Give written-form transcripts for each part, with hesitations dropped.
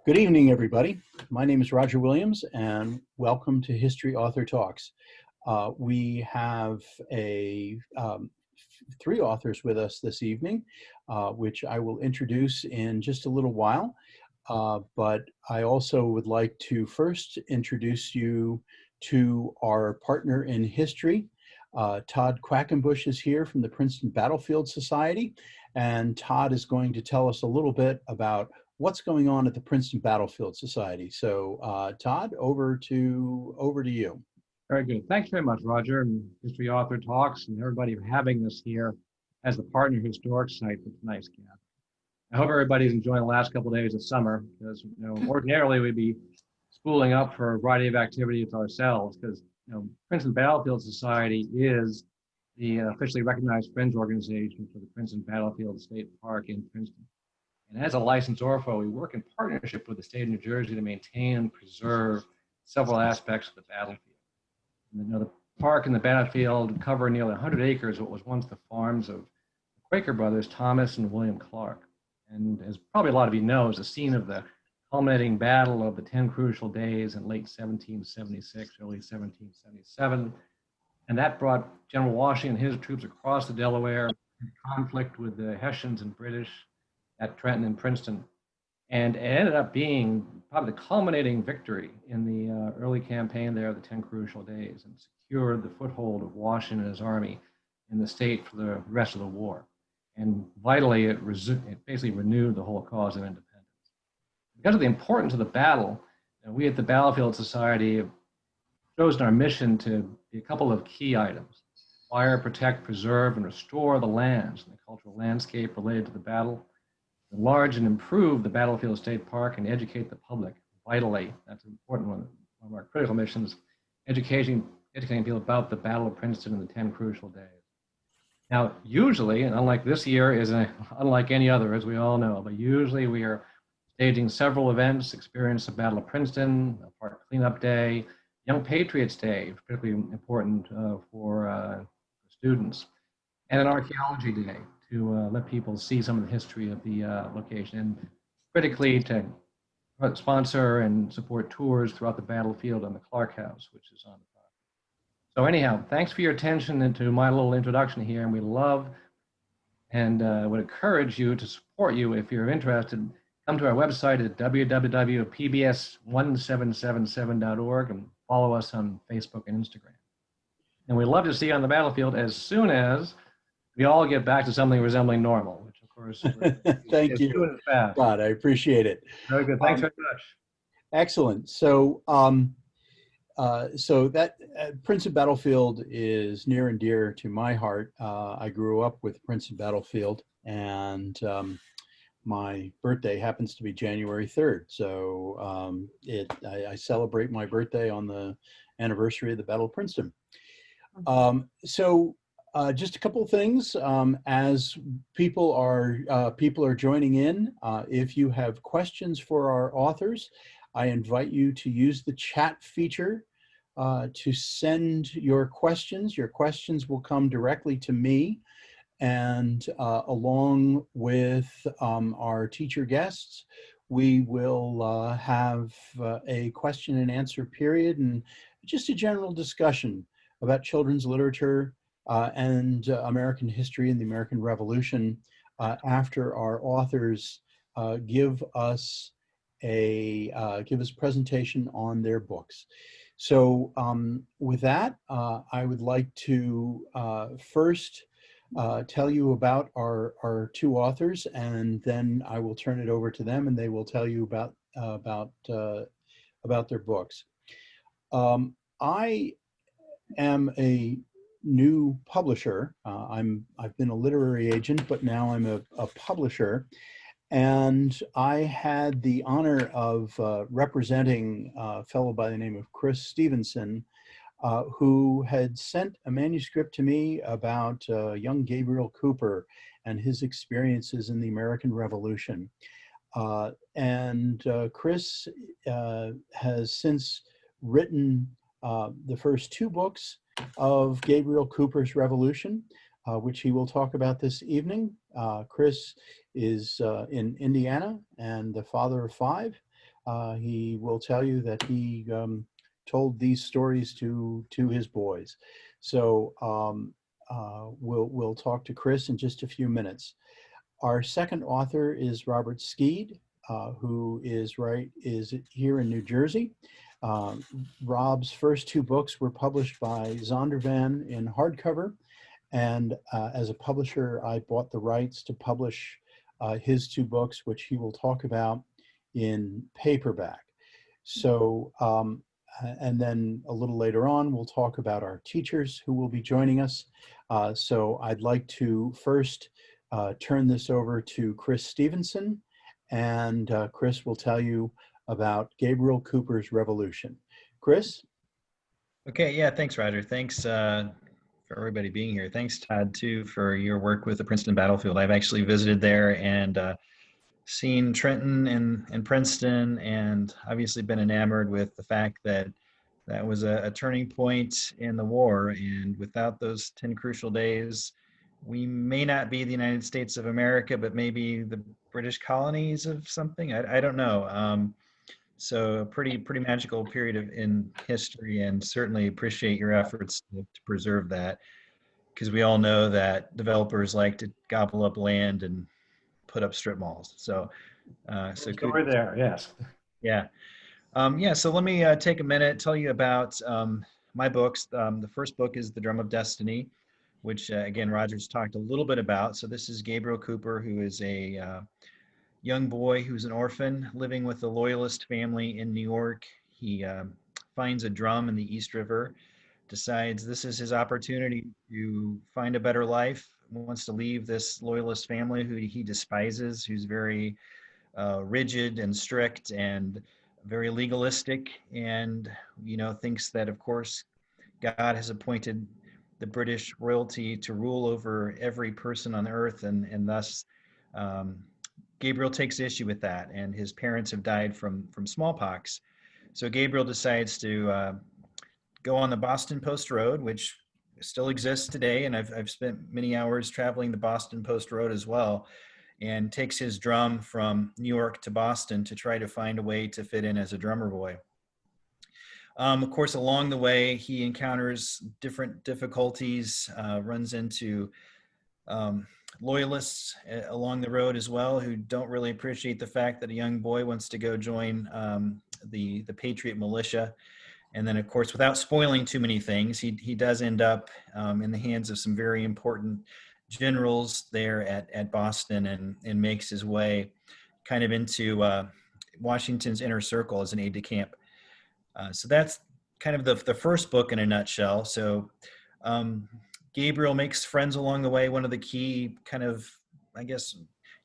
Good evening, everybody. My name is Roger Williams, and welcome to History Author Talks. We have three authors with us this evening, which I will introduce in just a little while. But I also would like to first introduce you to our partner in history. Todd Quackenbush is here from the Princeton Battlefield Society, and Todd is going to tell us a little bit about what's going on at the Princeton Battlefield Society. So Todd, over to you. Very good. Thanks very much, Roger, and History Author Talks, and everybody for having us here as the partner historic site for tonight's Skead. I hope everybody's enjoying the last couple of days of summer, because ordinarily we'd be spooling up for a variety of activities ourselves, because Princeton Battlefield Society is the officially recognized fringe organization for the Princeton Battlefield State Park in Princeton. And as a licensed ORFO, we work in partnership with the state of New Jersey to maintain and preserve several aspects of the battlefield. And, the park and the battlefield cover nearly 100 acres of what was once the farms of the Quaker brothers, Thomas and William Clark. And as probably a lot of you know, is the scene of the culminating battle of the 10 crucial days in late 1776, early 1777. And that brought General Washington and his troops across the Delaware in conflict with the Hessians and British at Trenton and Princeton. And it ended up being probably the culminating victory in the early campaign there, the 10 crucial days, and secured the foothold of Washington and his army in the state for the rest of the war. And vitally, it basically renewed the whole cause of independence. Because of the importance of the battle, we at the Battlefield Society have chosen our mission to be a couple of key items: acquire, protect, preserve, and restore the lands and the cultural landscape related to the battle, enlarge and improve the Battlefield State Park, and educate the public vitally. That's an important one of our critical missions, educating people about the Battle of Princeton and the 10 crucial days. Now, usually, and unlike this year is unlike any other, as we all know, but usually we are staging several events: Experience the Battle of Princeton, a Park Cleanup Day, Young Patriots Day, particularly important for students, and an Archaeology Day to let people see some of the history of the location, and critically to sponsor and support tours throughout the battlefield and the Clark House, which is on the property. So anyhow, thanks for your attention and to my little introduction here, and we love and would encourage you to support you if you're interested. Come to our website at www.pbs1777.org and follow us on Facebook and Instagram. And we'd love to see you on the battlefield as soon as we all get back to something resembling normal, which of course, thank you, Todd. I appreciate it. Very good. Thanks very much. Excellent. So, that Princeton Battlefield is near and dear to my heart. I grew up with Princeton Battlefield, and my birthday happens to be January 3rd. So I celebrate my birthday on the anniversary of the Battle of Princeton. Just a couple of things as people are joining in. If you have questions for our authors, I invite you to use the chat feature to send your questions. Your questions will come directly to me, and along with our teacher guests, we will have a question and answer period and just a general discussion about children's literature and American history and the American Revolution after our authors give us a presentation on their books. So with that, I would like to first tell you about our two authors, and then I will turn it over to them, and they will tell you about their books. I am a new publisher. I've been a literary agent, but now I'm a publisher. And I had the honor of representing a fellow by the name of Chris Stevenson, who had sent a manuscript to me about young Gabriel Cooper and his experiences in the American Revolution. Chris has since written the first two books of Gabriel Cooper's Revolution, which he will talk about this evening. Chris is in Indiana and the father of 5. He will tell you that he told these stories to his boys. So we'll talk to Chris in just a few minutes. Our second author is Robert Skeed, who is here in New Jersey. Rob's first 2 books were published by Zondervan in hardcover, and as a publisher, I bought the rights to publish his 2 books, which he will talk about in paperback. So, and then a little later on, we'll talk about our teachers who will be joining us. So I'd like to first turn this over to Chris Stevenson, and Chris will tell you about Gabriel Cooper's Revolution. Chris? Okay, yeah, thanks, Roger. Thanks for everybody being here. Thanks, Todd, too, for your work with the Princeton battlefield. I've actually visited there and seen Trenton and Princeton, and obviously been enamored with the fact that that was a turning point in the war. And without those 10 crucial days, we may not be the United States of America, but maybe the British colonies of something. I don't know. So a pretty magical period in history, and certainly appreciate your efforts to preserve that, because we all know that developers like to gobble up land and put up strip malls. So Over there, yes. Yeah. Yeah, so let me take a minute, tell you about my books. The first book is The Drum of Destiny, which again, Roger's talked a little bit about. So this is Gabriel Cooper, who is a young boy who's an orphan living with a Loyalist family in New York. He finds a drum in the East River, decides this is his opportunity to find a better life, wants to leave this Loyalist family who he despises, who's very rigid and strict and very legalistic, and thinks that, of course, God has appointed the British royalty to rule over every person on earth, and thus Gabriel takes issue with that, and his parents have died from smallpox. So Gabriel decides to go on the Boston Post Road, which still exists today, and I've spent many hours traveling the Boston Post Road as well, and takes his drum from New York to Boston to try to find a way to fit in as a drummer boy. Of course, along the way, he encounters different difficulties, runs into Loyalists along the road as well, who don't really appreciate the fact that a young boy wants to go join the Patriot militia. And then, of course, without spoiling too many things, he does end up in the hands of some very important generals there at Boston, and makes his way kind of into Washington's inner circle as an aide-de-camp. So that's kind of the first book in a nutshell. So Gabriel makes friends along the way. One of the key kind of, I guess,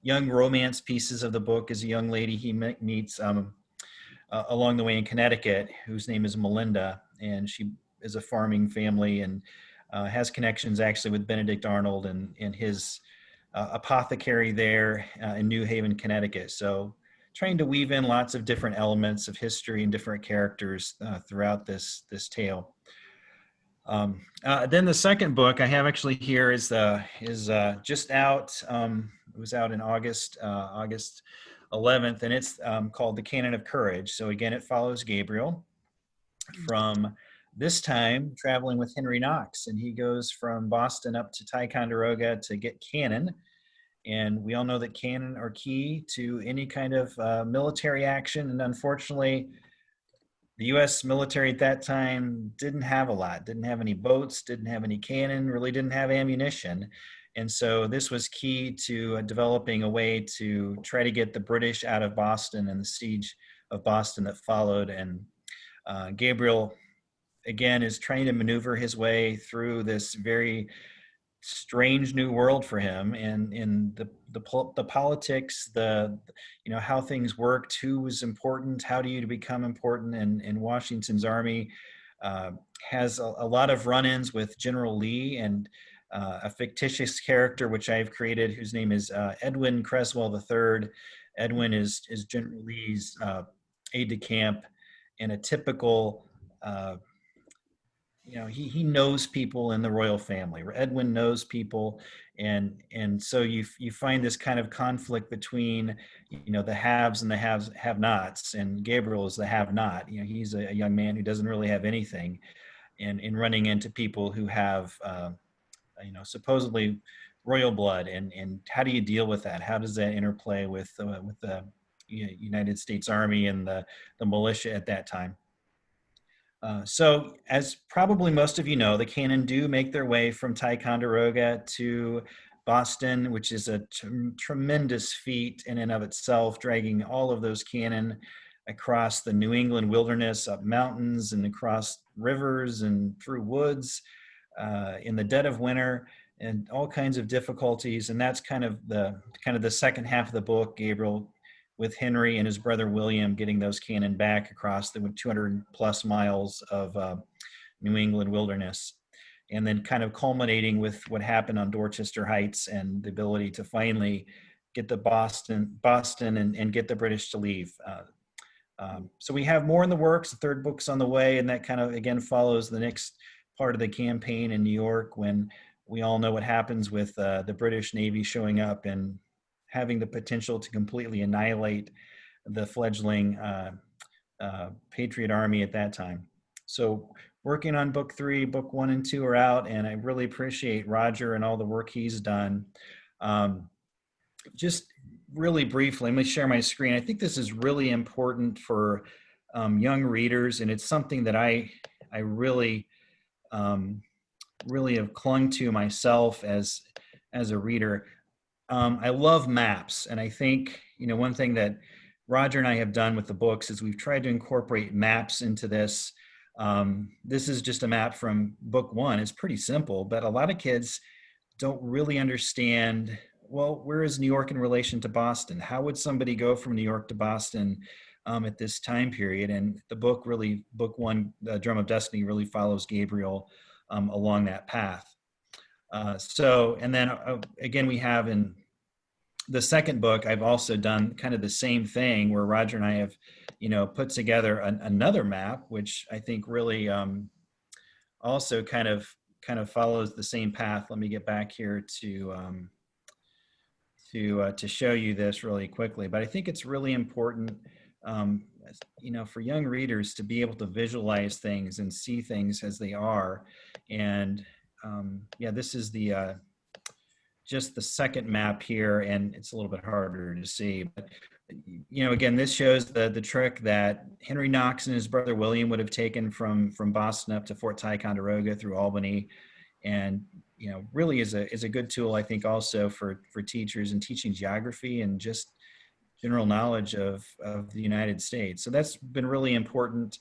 young romance pieces of the book is a young lady he meets along the way in Connecticut, whose name is Melinda, and she is a farming family and has connections actually with Benedict Arnold and his apothecary there in New Haven, Connecticut. So trying to weave in lots of different elements of history and different characters throughout this tale. Then the second book I have actually here is just out. It was out in August 11th, and it's called The Canon of Courage. So again, it follows Gabriel from this time traveling with Henry Knox, and he goes from Boston up to Ticonderoga to get cannon. And we all know that cannon are key to any kind of military action. And unfortunately, the U.S. military at that time didn't have a lot, didn't have any boats, didn't have any cannon, really didn't have ammunition. And so this was key to developing a way to try to get the British out of Boston and the siege of Boston that followed. And Gabriel, again, is trying to maneuver his way through this very strange new world for him, and in the politics, how things worked, who was important, how do you become important, and Washington's army has a lot of run-ins with General Lee and a fictitious character which I've created, whose name is Edwin Creswell III. Edwin is General Lee's aide-de-camp, and a typical he knows people in the royal family. Edwin knows people, and so you find this kind of conflict between the haves and the have-nots, and Gabriel is the have-not. He's a young man who doesn't really have anything, and in running into people who have supposedly royal blood, and how do you deal with that? How does that interplay with the United States Army and the militia at that time? So as probably most of you know, the cannon do make their way from Ticonderoga to Boston, which is a tremendous feat in and of itself, dragging all of those cannon across the New England wilderness, up mountains and across rivers and through woods in the dead of winter, and all kinds of difficulties. And that's kind of the second half of the book, Gabriel with Henry and his brother William getting those cannon back across the 200 plus miles of New England wilderness, and then kind of culminating with what happened on Dorchester Heights and the ability to finally get the Boston and get the British to leave. So we have more in the works. The third book's on the way, and that kind of again follows the next part of the campaign in New York, when we all know what happens with the British Navy showing up and having the potential to completely annihilate the fledgling Patriot Army at that time. So working on book 3, book 1 and 2 are out, and I really appreciate Roger and all the work he's done. Just really briefly, let me share my screen. I think this is really important for young readers, and it's something that I really have clung to myself as a reader. I love maps, and I think one thing that Roger and I have done with the books is we've tried to incorporate maps into this. This is just a map from book 1. It's pretty simple, but a lot of kids don't really understand, well, where is New York in relation to Boston? How would somebody go from New York to Boston at this time period? And the book 1, Drum of Destiny, really follows Gabriel along that path. And then again, we have in the second book, I've also done kind of the same thing, where Roger and I have, put together another map, which I think really also kind of follows the same path. Let me get back here to show you this really quickly. But I think it's really important, for young readers to be able to visualize things and see things as they are. And this is just the second map here, and it's a little bit harder to see. But again, this shows the trick that Henry Knox and his brother William would have taken from Boston up to Fort Ticonderoga through Albany, and really is a good tool, I think, also for teachers and teaching geography and just general knowledge of the United States. So that's been really important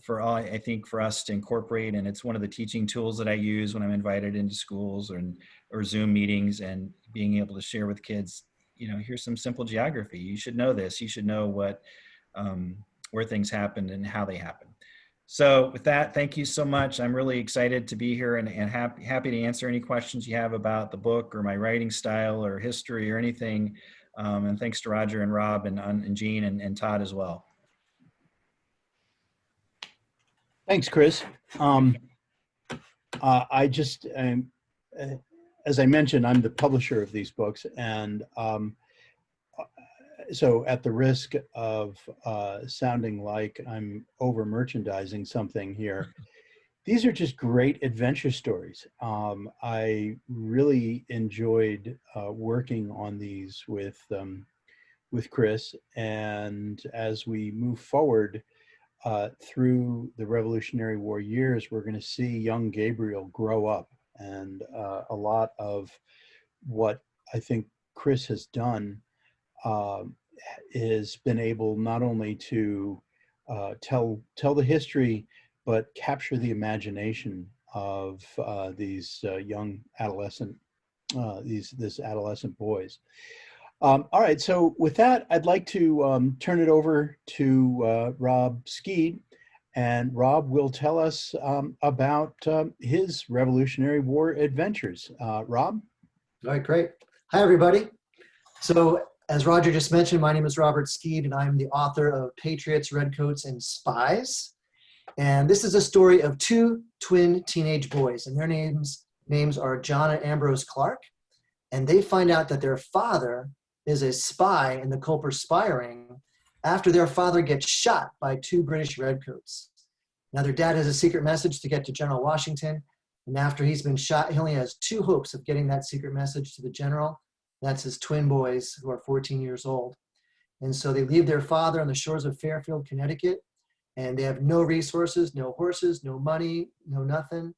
for us to incorporate, and it's one of the teaching tools that I use when I'm invited into schools or Zoom meetings, and being able to share with kids, here's some simple geography. You should know this. You should know where things happened and how they happened. So with that, thank you so much. I'm really excited to be here and happy to answer any questions you have about the book or my writing style or history or anything. And thanks to Roger and Rob and Gene and Todd as well. Thanks, Chris. As I mentioned, I'm the publisher of these books, and so at the risk of sounding like I'm over merchandising something here, these are just great adventure stories. I really enjoyed working on these with Chris, and as we move forward through the Revolutionary War years, we're going to see young Gabriel grow up, and a lot of what I think Chris has done has been able not only to tell the history, but capture the imagination of these young adolescent, this adolescent boys. All right, so with that, I'd like to turn it over to Rob Skeed, and Rob will tell us about his Revolutionary War adventures. Rob? All right, great. Hi, everybody. So as Roger just mentioned, my name is Robert Skeed, and I'm the author of Patriots, Redcoats, and Spies. And this is a story of two twin teenage boys, and their names are John and Ambrose Clark. And they find out that their father is a spy in the Culper spy ring after their father gets shot by two British redcoats. Now their dad has a secret message to get to General Washington. And after he's been shot, he only has two hopes of getting that secret message to the general. That's his twin boys who are 14 years old. And so they leave their father on the shores of Fairfield, Connecticut, and they have no resources, no horses, no money, no nothing.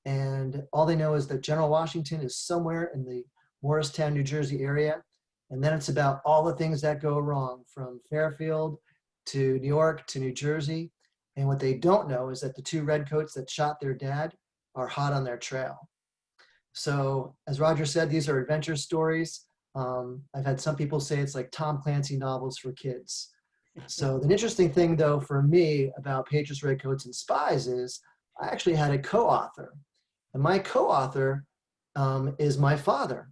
And all they know is that General Washington is somewhere in the Morristown, New Jersey area. And then it's about all the things that go wrong from Fairfield to New York to New Jersey. And what they don't know is that the two redcoats that shot their dad are hot on their trail. So as Roger said, these are adventure stories. I've had some people say it's like Tom Clancy novels for kids. So the interesting thing though for me about Patriots, Redcoats, and Spies is I actually had a co-author. And my co-author is my father.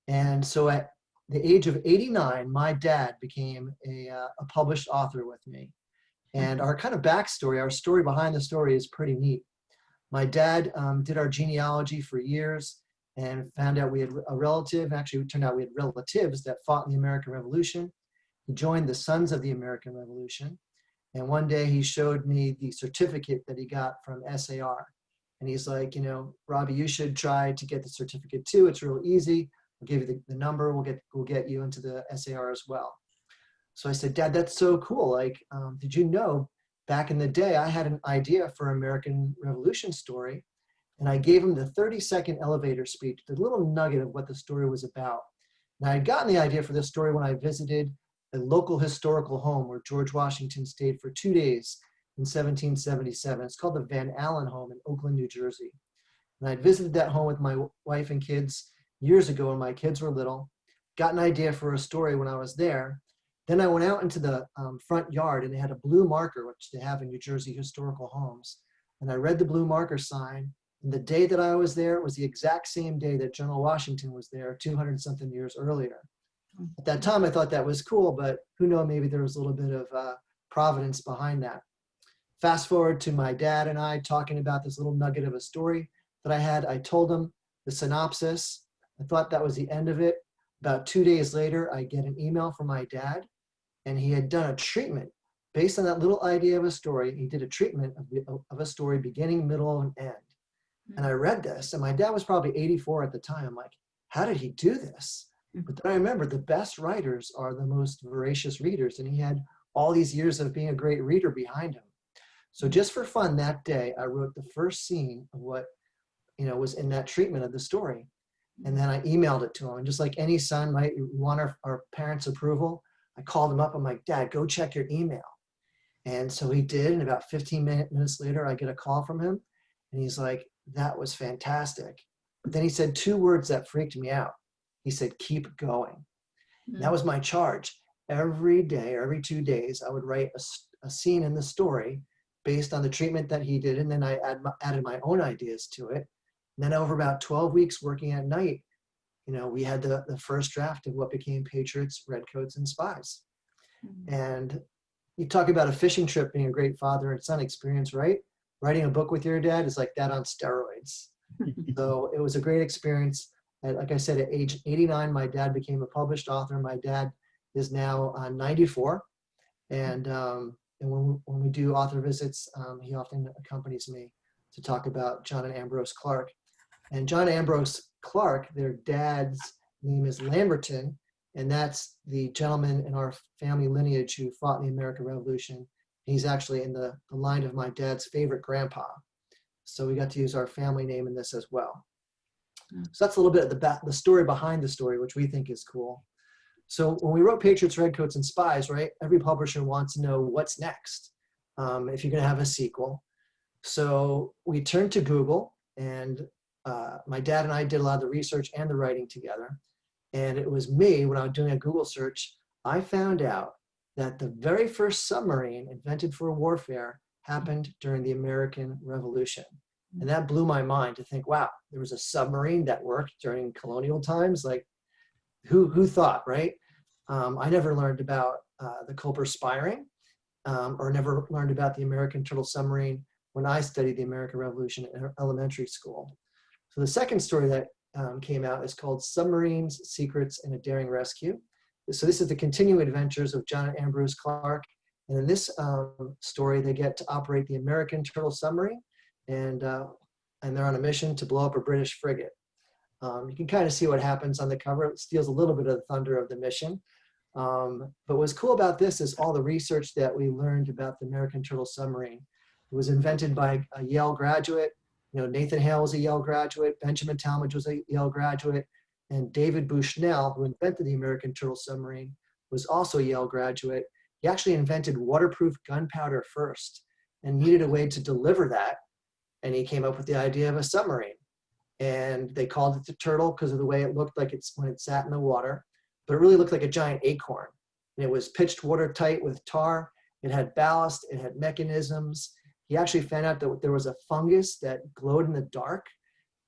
And so at the age of 89, my dad became a published author with me. And our kind of backstory, our story behind the story is pretty neat. My dad did our genealogy for years and found out we had a relative. Actually, it turned out we had relatives that fought in the American Revolution. He joined the Sons of the American Revolution. And one day he showed me the certificate that he got from SAR. And he's like, you know, Robbie, you should try to get the certificate too. It's real easy. I'll give you the number. We'll get you into the SAR as well. So I said, Dad, that's so cool. Like, did you know back in the day, I had an idea for an American Revolution story, and I gave him the 30-second elevator speech, the little nugget of what the story was about. And I had gotten the idea for this story when I visited a local historical home where George Washington stayed for 2 days in 1777. It's called the Van Allen home in Oakland, New Jersey. And I visited that home with my wife and kids years ago when my kids were little, got an idea for a story when I was there. Then I went out into the front yard and they had a blue marker, which they have in New Jersey historical homes. And I read the blue marker sign. And the day that I was there was the exact same day that General Washington was there 200-something years earlier. At that time, I thought that was cool, but who knows, maybe there was a little bit of providence behind that. Fast forward to my dad and I talking about this little nugget of a story that I had. I told him the synopsis. I thought that was the end of it. About 2 days later, I get an email from my dad, and he had done a treatment based on that little idea of a story. He did a treatment of a story beginning, middle, and end. And I read this, and my dad was probably 84 at the time. I'm like, how did he do this? But then I remember the best writers are the most voracious readers, and he had all these years of being a great reader behind him. So just for fun that day, I wrote the first scene of what, you know, was in that treatment of the story. And then I emailed it to him. And just like any son, right, we want our parents' approval. I called him up. I'm like, Dad, go check your email. And so he did. And about 15 minutes later, I get a call from him. And he's like, that was fantastic. But then he said two words that freaked me out. He said, keep going. Mm-hmm. That was my charge. Every day, or every 2 days, I would write a scene in the story based on the treatment that he did. And then I added my own ideas to it. And then over about 12 weeks working at night, you know, we had the first draft of what became Patriots, Redcoats, and Spies. Mm-hmm. And you talk about a fishing trip being a great father and son experience, right? Writing a book with your dad is like that on steroids. So it was a great experience. And like I said, at age 89, my dad became a published author. My dad is now 94. And when we do author visits, he often accompanies me to talk about John and Ambrose Clark. And John and Ambrose Clark, their dad's name is Lamberton, and that's the gentleman in our family lineage who fought in the American Revolution. He's actually in the line of my dad's favorite grandpa. So we got to use our family name in this as well. So that's a little bit of the story behind the story, which we think is cool. So when we wrote Patriots, Redcoats, and Spies, right, every publisher wants to know what's next, if you're going to have a sequel. So we turned to Google, and my dad and I did a lot of the research and the writing together. And it was me, when I was doing a Google search, I found out that the very first submarine invented for warfare happened during the American Revolution. And that blew my mind to think, wow, there was a submarine that worked during colonial times. Like, who thought, right? I never learned about the Culper spy ring. or never learned about the American turtle submarine when I studied the American Revolution in elementary school. So the second story that came out is called Submarines, Secrets, and a Daring Rescue. So this is the continuing adventures of John and Ambrose Clark. And in this story, they get to operate the American turtle submarine, and they're on a mission to blow up a British frigate. You can kind of see what happens on the cover. It steals a little bit of the thunder of the mission. But what's cool about this is all the research that we learned about the American turtle submarine. It was invented by a Yale graduate. You know, Nathan Hale was a Yale graduate, Benjamin Talmadge was a Yale graduate, and David Bushnell, who invented the American turtle submarine, was also a Yale graduate. He actually invented waterproof gunpowder first and needed a way to deliver that. And he came up with the idea of a submarine. And they called it the Turtle because of the way it looked like it's when it sat in the water, but it really looked like a giant acorn. And it was pitched watertight with tar. It had ballast, it had mechanisms. He actually found out that there was a fungus that glowed in the dark,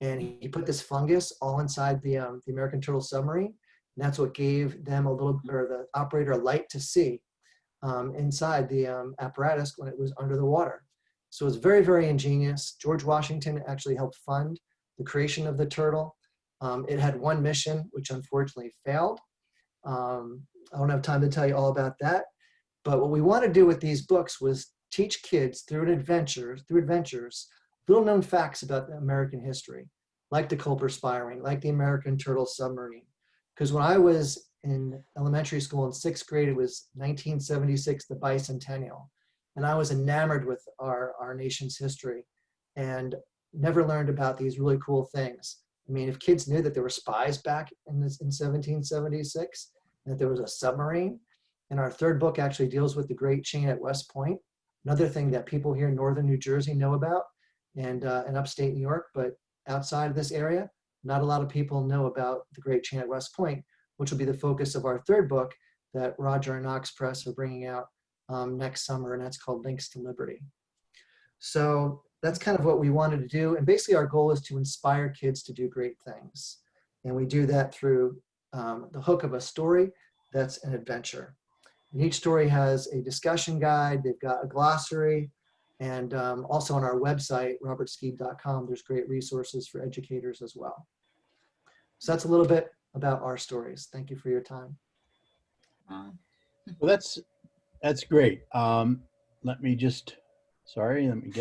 and he put this fungus all inside the American turtle submarine. And that's what gave them the operator light to see inside the apparatus when it was under the water. So it's very, very ingenious. George Washington actually helped fund the creation of the turtle. It had one mission, which unfortunately failed. I don't have time to tell you all about that. But what we want to do with these books was teach kids through adventures, little known facts about American history, like the Culper Spiring, like the American turtle submarine. Because when I was in elementary school in 6th grade, it was 1976, the bicentennial. And I was enamored with our nation's history and never learned about these really cool things. I mean, if kids knew that there were spies back in 1776, and that there was a submarine, and our third book actually deals with the Great Chain at West Point, another thing that people here in northern New Jersey know about, and in upstate New York, but outside of this area, not a lot of people know about the Great Chain at West Point, which will be the focus of our third book that Roger and Knox Press are bringing out next summer, and that's called Links to Liberty. So that's kind of what we wanted to do. And basically our goal is to inspire kids to do great things. And we do that through the hook of a story that's an adventure. And each story has a discussion guide, they've got a glossary, and also on our website, robertskeed.com, there's great resources for educators as well. So that's a little bit about our stories. Thank you for your time. Well, that's great. Let me just, sorry, let me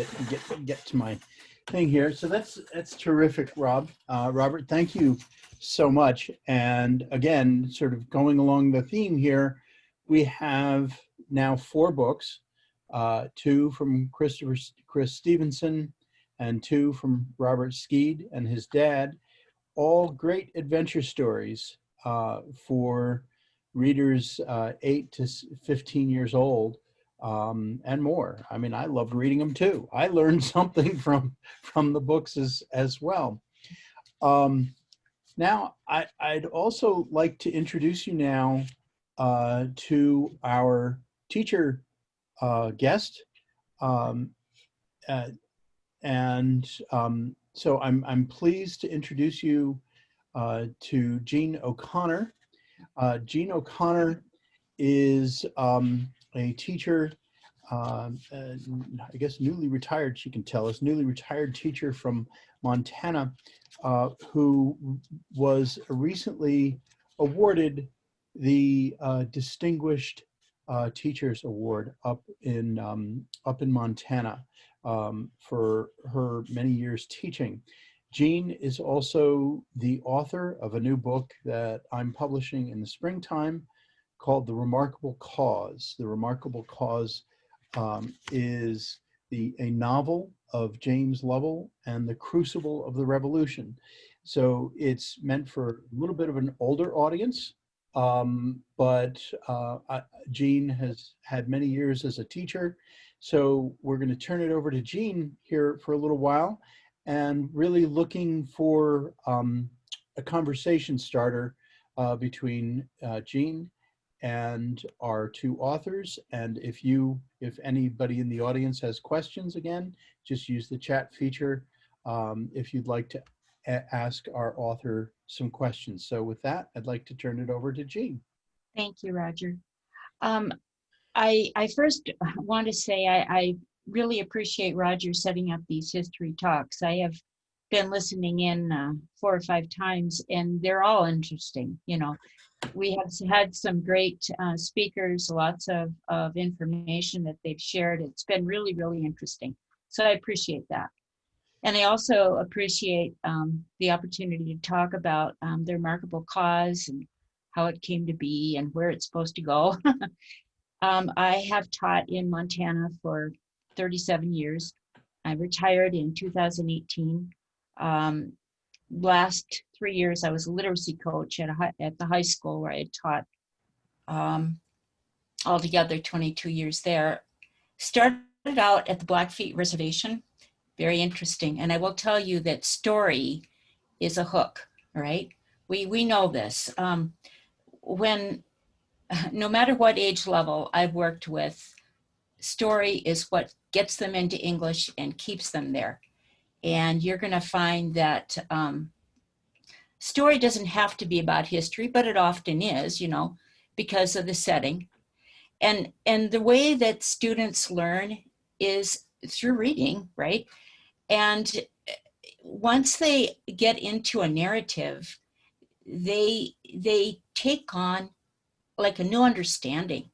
get to my thing here. So that's terrific, Robert, thank you so much. And again, sort of going along the theme here, we have now 4 books, 2 from Chris Stevenson and 2 from Robert Skeed and his dad, all great adventure stories for readers 8 to 15 years old and more. I mean, I loved reading them too. I learned something from the books as well. Now, I'd also like to introduce you now to our teacher guest. So I'm pleased to introduce you to Jean O'Connor. Jean O'Connor is a teacher, I guess newly retired, she can tell us, newly retired teacher from Montana, who was recently awarded the Distinguished Teachers Award up in Montana for her many years teaching. Jean is also the author of a new book that I'm publishing in the springtime called The Remarkable Cause. The Remarkable Cause is a novel of James Lovell and the Crucible of the Revolution. So it's meant for a little bit of an older audience, but Jean has had many years as a teacher. So we're going to turn it over to Jean here for a little while, and really looking for a conversation starter between Jean and our 2 authors. And if anybody in the audience has questions, again, just use the chat feature if you'd like to ask our author some questions. So with that, I'd like to turn it over to Jean. Thank you, Roger. I first want to say I really appreciate Roger setting up these history talks. I have been listening in 4 or 5 times, and they're all interesting. You know, we have had some great speakers, lots of information that they've shared. It's been really, really interesting. So I appreciate that. And I also appreciate the opportunity to talk about the remarkable cause and how it came to be and where it's supposed to go. I have taught in Montana for 37 years. I retired in 2018. Last 3 years, I was a literacy coach at the high school where I had taught altogether 22 years there. Started out at the Blackfeet Reservation, very interesting. And I will tell you that story is a hook, right? We know this. No matter what age level I've worked with, story is what gets them into English and keeps them there. And you're going to find that story doesn't have to be about history, but it often is, you know, because of the setting. And the way that students learn is through reading, right? And once they get into a narrative, they take on like a new understanding.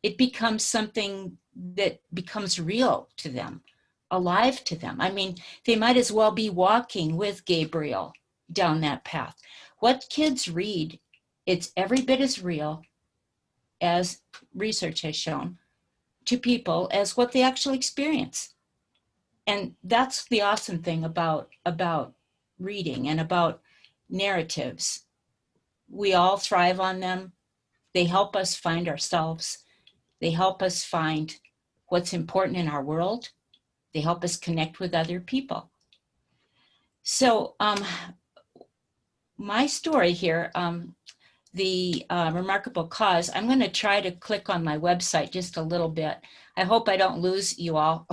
It becomes something that becomes real to them, alive to them. I mean, they might as well be walking with Gabriel down that path. What kids read, it's every bit as real, as research has shown, to people as what they actually experience. And that's the awesome thing about reading and about narratives. We all thrive on them. They help us find ourselves. They help us find what's important in our world. They help us connect with other people. So my story here, the remarkable cause, I'm going to try to click on my website just a little bit. I hope I don't lose you all.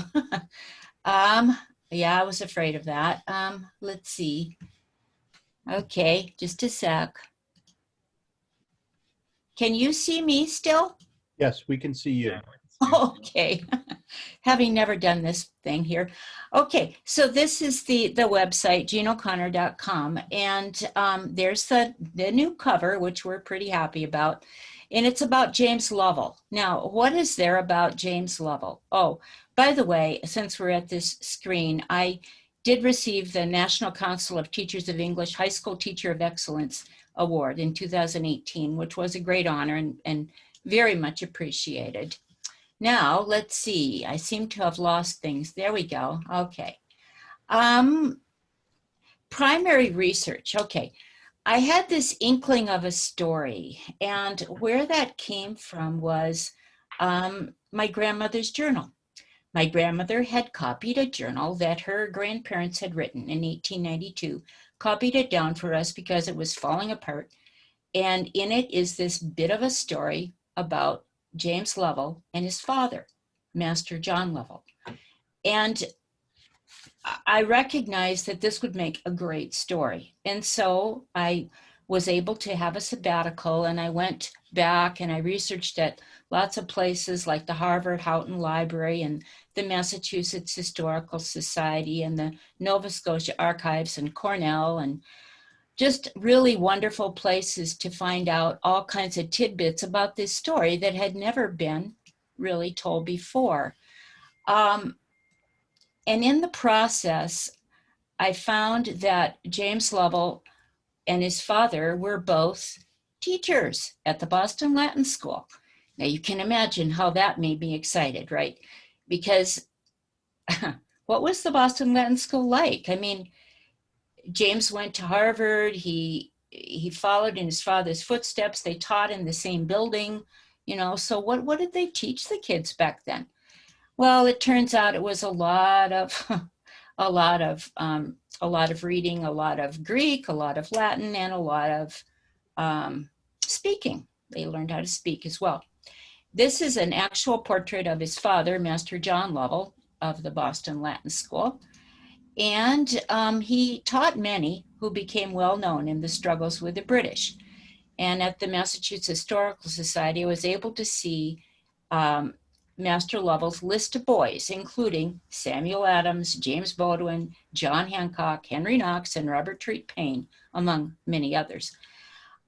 Yeah, I was afraid of that. Let's see. Okay, just a sec. Can you see me still? Yes, we can see you. Okay. Having never done this thing here. Okay, so this is the website, jeanoconnor.com, and there's the new cover, which we're pretty happy about, and it's about James Lovell. Now, what is there about James Lovell? Oh, by the way, since we're at this screen, I did receive the National Council of Teachers of English High School Teacher of Excellence Award in 2018, which was a great honor and very much appreciated. Now, let's see. I seem to have lost things. There we go. Okay. Primary research. Okay. I had this inkling of a story, and where that came from was my grandmother's journal. My grandmother had copied a journal that her grandparents had written in 1892, copied it down for us because it was falling apart. And in it is this bit of a story about James Lovell and his father, Master John Lovell. And I recognized that this would make a great story. And so I was able to have a sabbatical, and I went back and I researched at lots of places like the Harvard Houghton Library and the Massachusetts Historical Society and the Nova Scotia Archives and Cornell, and just really wonderful places to find out all kinds of tidbits about this story that had never been really told before. And in the process, I found that James Lovell and his father were both teachers at the Boston Latin School. Now you can imagine how that made me excited, right? Because what was the Boston Latin School like? I mean, James went to Harvard. He followed in his father's footsteps. They taught in the same building, you know. So what did they teach the kids back then? Well, it turns out it was a lot of a lot of reading, a lot of Greek, a lot of Latin, and a lot of speaking. They learned how to speak as well. This is an actual portrait of his father, Master John Lovell of the Boston Latin School. And he taught many who became well known in the struggles with the British. And at the Massachusetts Historical Society, I was able to see Master Lovell's list of boys, including Samuel Adams, James Baldwin, John Hancock, Henry Knox, and Robert Treat Paine, among many others.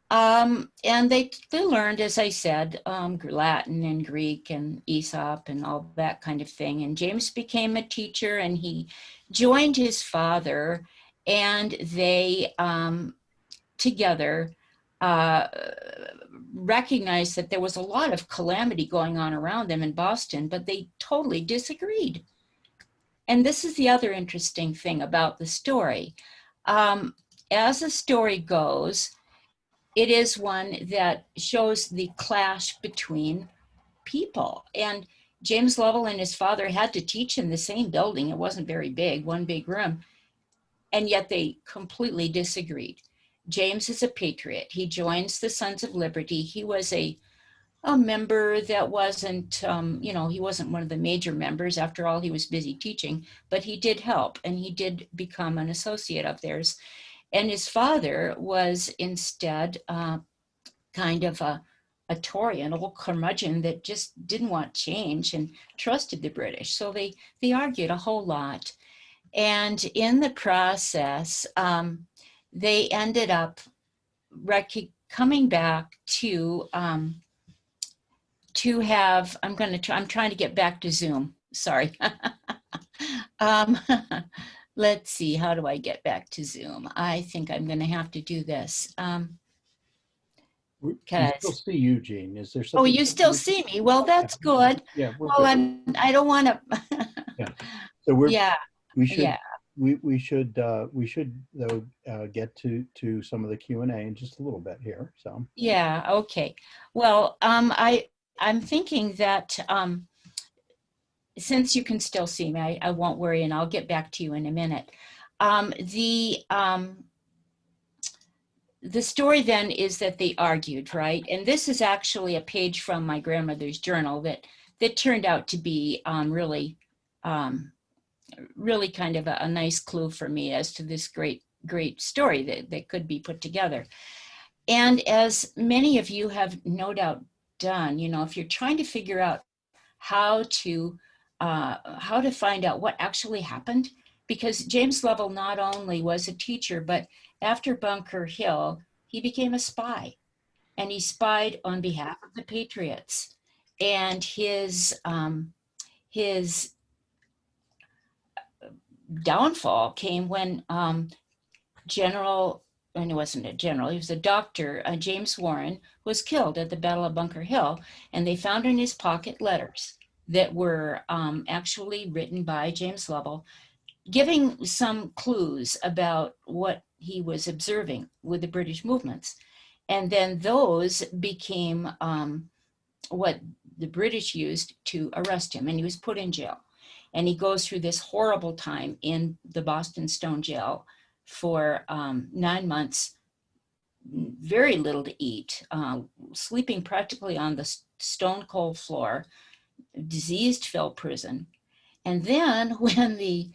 And they learned, as I said, Latin and Greek and Aesop and all that kind of thing. And James became a teacher, and he joined his father, and they together recognized that there was a lot of calamity going on around them in Boston, but they totally disagreed. And this is the other interesting thing about the story. As the story goes, it is one that shows the clash between people. And James Lovell and his father had to teach in the same building. It wasn't very big, one big room, and yet they completely disagreed. James is a patriot. He joins the Sons of Liberty. He was a member that wasn't, he wasn't one of the major members. After all, he was busy teaching, but he did help, and he did become an associate of theirs. And his father was instead kind of a Tory, an old curmudgeon that just didn't want change and trusted the British. So they argued a whole lot. And in the process, they ended up coming back to have, I'm trying to get back to Zoom, sorry. Let's see, how do I get back to Zoom? I think I'm gonna have to do this. We still see you, Jean. Is there something? Oh, you still see me? Well, that's good. Yeah, we're well, good. I don't want to. Yeah. So we should yeah. we should though get to some of the Q&A in just a little bit here. So yeah, okay. Well, I'm thinking that since you can still see me, I won't worry, and I'll get back to you in a minute. The story then is that they argued, right? And this is actually a page from my grandmother's journal that turned out to be really kind of a nice clue for me as to this great story that could be put together. And as many of you have no doubt done, if you're trying to figure out how to find out what actually happened, because James Lovell not only was a teacher, but after Bunker Hill, he became a spy, and he spied on behalf of the Patriots. And his downfall came when and he wasn't a general, he was a doctor, James Warren, was killed at the Battle of Bunker Hill, and they found in his pocket letters that were actually written by James Lovell, giving some clues about what he was observing with the British movements. And then those became what the British used to arrest him, and he was put in jail. And he goes through this horrible time in the Boston Stone Jail for 9 months, very little to eat, sleeping practically on the stone cold floor, diseased-filled prison. And then when the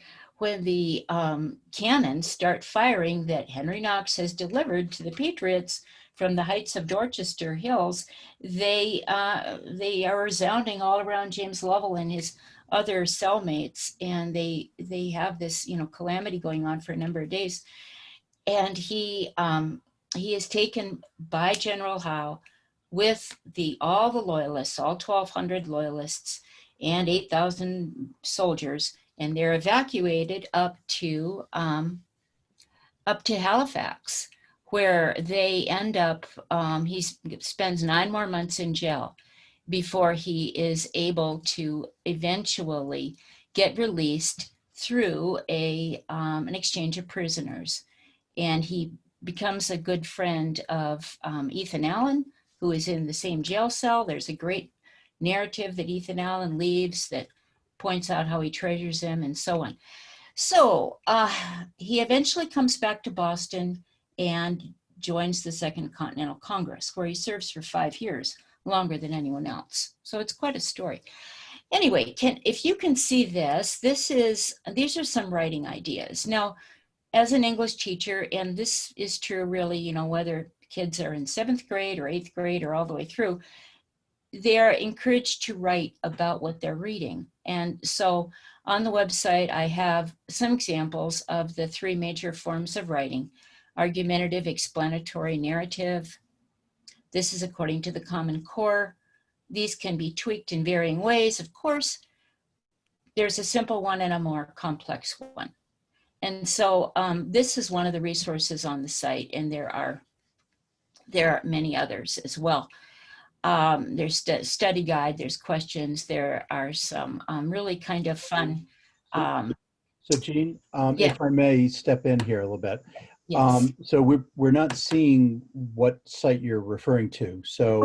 cannons start firing that Henry Knox has delivered to the Patriots from the heights of Dorchester Hills, they are resounding all around James Lovell and his other cellmates, and they have this calamity going on for a number of days. And he is taken by General Howe with all the loyalists, all 1,200 loyalists and 8,000 soldiers, and they're evacuated up to Halifax, where they end up, he spends 9 more months in jail before he is able to eventually get released through an exchange of prisoners. And he becomes a good friend of Ethan Allen, who is in the same jail cell. There's a great narrative that Ethan Allen leaves that points out how he treasures him and so on. So he eventually comes back to Boston and joins the Second Continental Congress, where he serves for 5 years, longer than anyone else. So it's quite a story. Anyway, if you can see this, these are some writing ideas. Now, as an English teacher, and this is true really, whether kids are in 7th grade or 8th grade or all the way through, they're encouraged to write about what they're reading. And so on the website, I have some examples of the 3 major forms of writing: argumentative, explanatory, narrative. This is according to the Common Core. These can be tweaked in varying ways. Of course, there's a simple one and a more complex one. And so this is one of the resources on the site, and there are many others as well. There's study guide, there's questions, there are some really kind of fun. So Jean, Yeah. if I may step in here a little bit. Yes. So we're not seeing what site you're referring to. So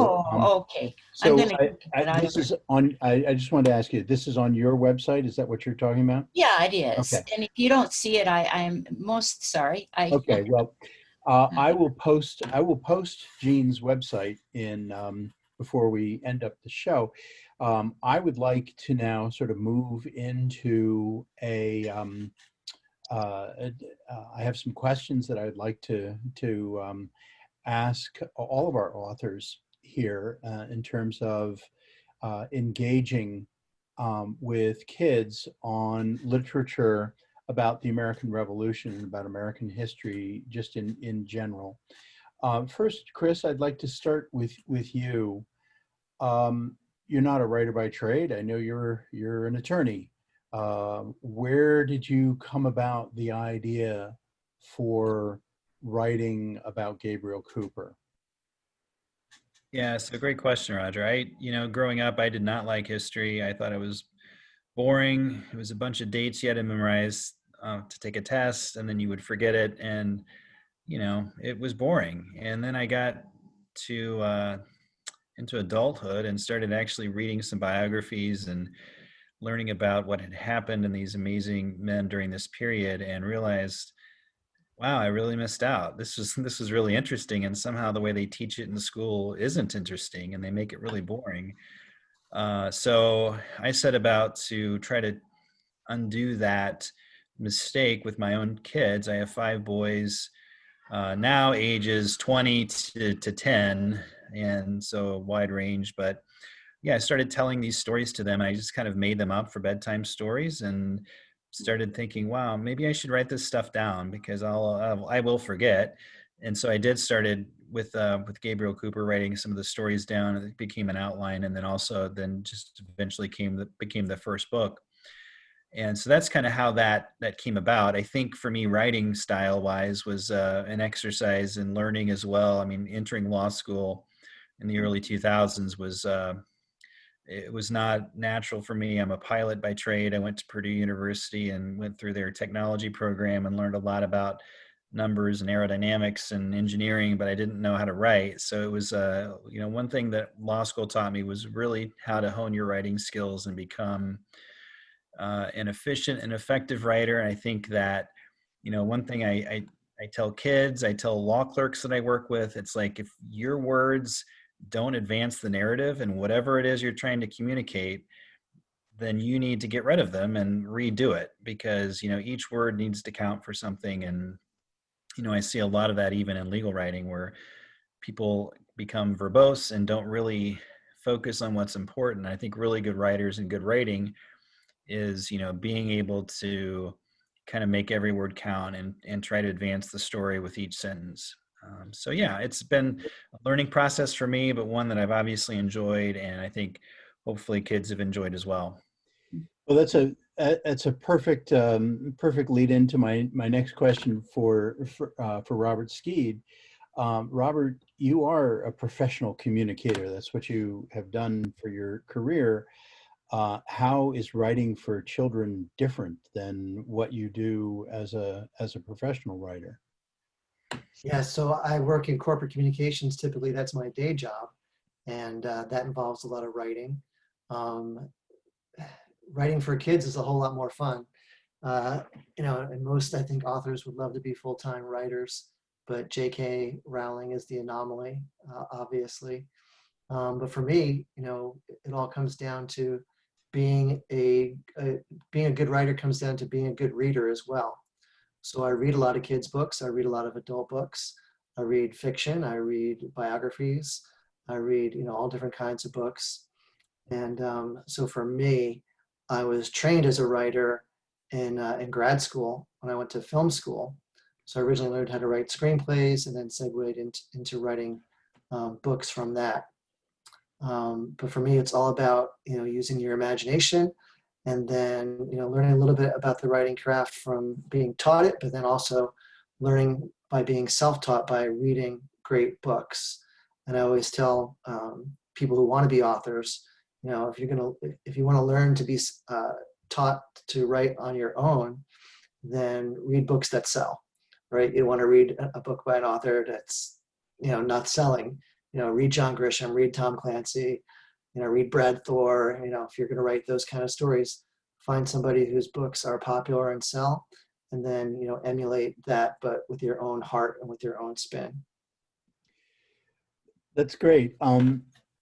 Okay. so I'm gonna this is on. I just wanted to ask you. This is on your website. Is that what you're talking about? Yeah, it is. Okay. And if you don't see it, I'm most sorry. Okay. Well, I will post Jean's website in before we end up the show. I would like to now sort of move into I have some questions that I'd like to ask all of our authors here in terms of engaging with kids on literature about the American Revolution and about American history just in general. First, Chris, I'd like to start with you. You're not a writer by trade. I know you're an attorney. Where did you come about the idea for writing about Gabriel Cooper? Yeah, so great question, Roger. Growing up, I did not like history. I thought it was boring. It was a bunch of dates you had to memorize to take a test, and then you would forget it. And, it was boring. And then I got to into adulthood and started actually reading some biographies and learning about what had happened in these amazing men during this period, and realized, wow, I really missed out. This was really interesting, and somehow the way they teach it in school isn't interesting, and they make it really boring. So I set about to try to undo that mistake with my own kids. I have 5 boys, now ages 20 to 10, and so a wide range. But yeah, I started telling these stories to them. I just kind of made them up for bedtime stories, and started thinking, wow, maybe I should write this stuff down, because I will forget. And so I started with Gabriel Cooper, writing some of the stories down. It became an outline, and then just eventually became the first book. And so that's kind of how that came about. I think for me, writing style wise was an exercise in learning as well. I mean, entering law school in the early 2000s it was not natural for me. I'm a pilot by trade. I went to Purdue University and went through their technology program and learned a lot about numbers and aerodynamics and engineering, but I didn't know how to write. So it was, one thing that law school taught me was really how to hone your writing skills and become an efficient and effective writer. And I think that, one thing I tell kids, I tell law clerks that I work with, it's like, if your words don't advance the narrative and whatever it is you're trying to communicate, then you need to get rid of them and redo it, because each word needs to count for something. And I see a lot of that even in legal writing, where people become verbose and don't really focus on what's important. I think really good writers and good writing is being able to kind of make every word count and try to advance the story with each sentence. So yeah, it's been a learning process for me, but one that I've obviously enjoyed, and I think hopefully kids have enjoyed as well. Well, that's a perfect lead into my next question for Robert Skeed. Robert, you are a professional communicator. That's what you have done for your career. How is writing for children different than what you do as a professional writer? Yeah, so I work in corporate communications. Typically, that's my day job, and that involves a lot of writing. Writing for kids is a whole lot more fun. And most, I think, authors would love to be full-time writers, but J.K. Rowling is the anomaly, obviously. But for me, it all comes down to being a good writer comes down to being a good reader as well. So I read a lot of kids' books. I read a lot of adult books. I read fiction. I read biographies. I read, all different kinds of books. And so for me, I was trained as a writer in grad school when I went to film school. So I originally learned how to write screenplays and then segued into writing books from that. But for me, it's all about, using your imagination and then, learning a little bit about the writing craft from being taught it, but then also learning by being self-taught by reading great books. And I always tell people who want to be authors, if you want to learn to be taught to write on your own, then read books that sell, right? You want to read a book by an author that's, not selling. Read John Grisham, read Tom Clancy, read Brad Thor. If you're going to write those kind of stories, find somebody whose books are popular and sell, and then, emulate that, but with your own heart and with your own spin. That's great.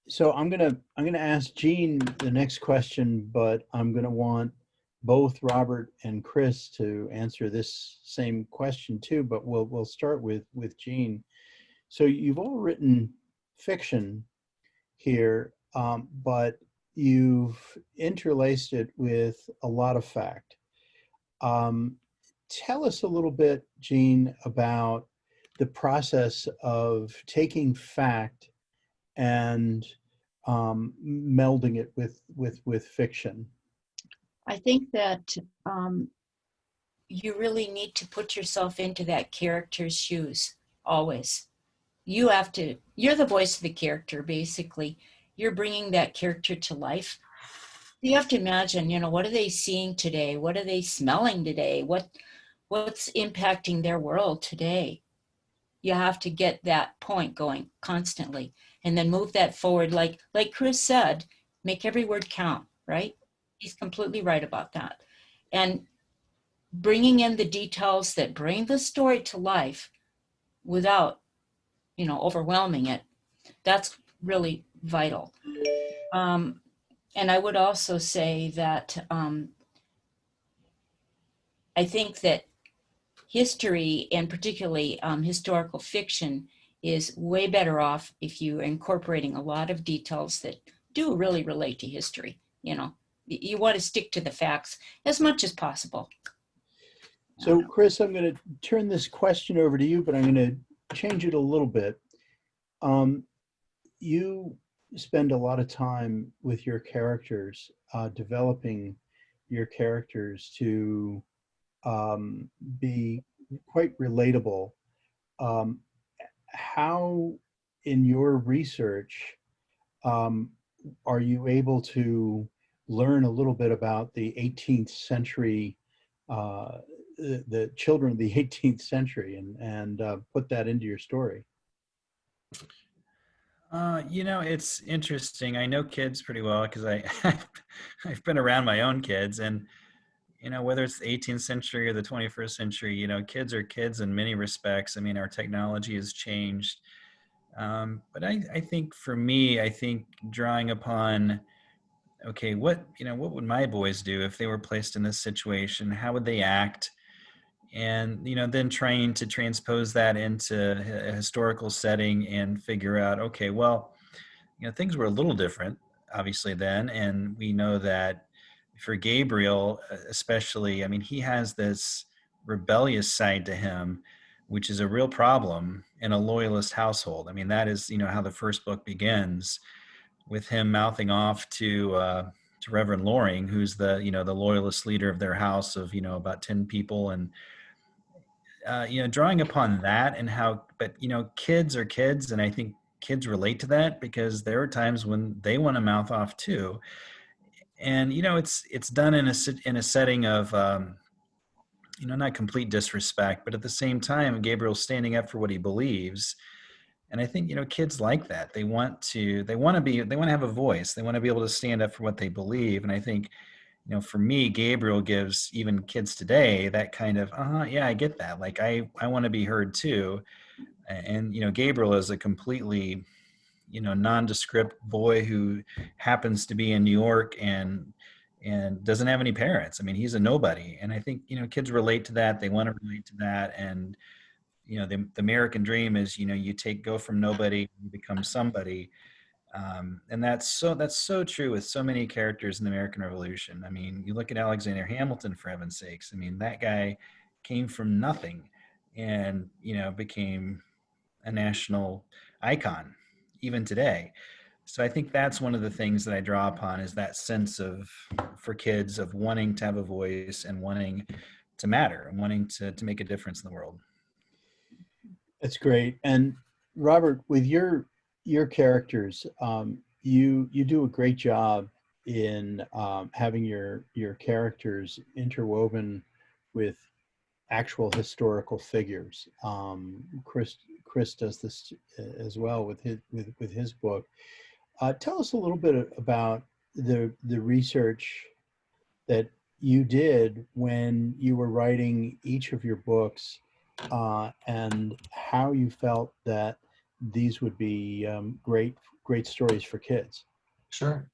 So I'm gonna ask Jean the next question, but I'm gonna want both Robert and Chris to answer this same question too. But we'll start with Jean. So you've all written fiction here, but you've interlaced it with a lot of fact. Tell us a little bit, Jean, about the process of taking fact and melding it with fiction. I think that you really need to put yourself into that character's shoes always. You're the voice of the character, basically. You're bringing that character to life. You have to imagine, what are they seeing today? What are they smelling today? What's impacting their world today? You have to get that point going constantly and then move that forward. Like Chris said, make every word count, right? He's completely right about that. And bringing in the details that bring the story to life without, overwhelming it, that's really vital. And I would also say that I think that history, and particularly historical fiction, is way better off if you're incorporating a lot of details that do really relate to history. You want to stick to the facts as much as possible. So Chris, I'm going to turn this question over to you, but I'm going to change it a little bit. You spend a lot of time with your characters, developing your characters to be quite relatable. How, in your research, are you able to learn a little bit about the 18th century, the children of the 18th century, and put that into your story? It's interesting. I know kids pretty well because I've been around my own kids, and whether it's the 18th century or the 21st century, kids are kids in many respects. I mean, our technology has changed. But I think for me, drawing upon, okay, what would my boys do if they were placed in this situation? How would they act? And, then trying to transpose that into a historical setting and figure out, okay, well, things were a little different, obviously, then. And we know that for Gabriel, especially, I mean, he has this rebellious side to him, which is a real problem in a loyalist household. I mean, that is, how the first book begins, with him mouthing off to Reverend Loring, who's the loyalist leader of their house of, about 10 people. And, drawing upon that and how, but, kids are kids. And I think kids relate to that because there are times when they want to mouth off too. And, it's done in a setting of, not complete disrespect, but at the same time, Gabriel's standing up for what he believes. And I think, kids like that. They want to have a voice. They want to be able to stand up for what they believe. And I think, for me, Gabriel gives even kids today that kind of, yeah, I get that. Like, I want to be heard too. And, Gabriel is a completely, nondescript boy who happens to be in New York and doesn't have any parents. I mean, he's a nobody. And I think, kids relate to that. They want to relate to that. And, the American dream is, you go from nobody, you become somebody. And that's so true with so many characters in the American Revolution. I mean, you look at Alexander Hamilton, for heaven's sakes. I mean, that guy came from nothing and, became a national icon even today. So I think that's one of the things that I draw upon, is that sense for kids, of wanting to have a voice and wanting to matter and wanting to make a difference in the world. That's great. And Robert, with your characters, you do a great job in having your characters interwoven with actual historical figures. Chris does this as well with his book. Tell us a little bit about the research that you did when you were writing each of your books, and how you felt that these would be great stories for kids. Sure.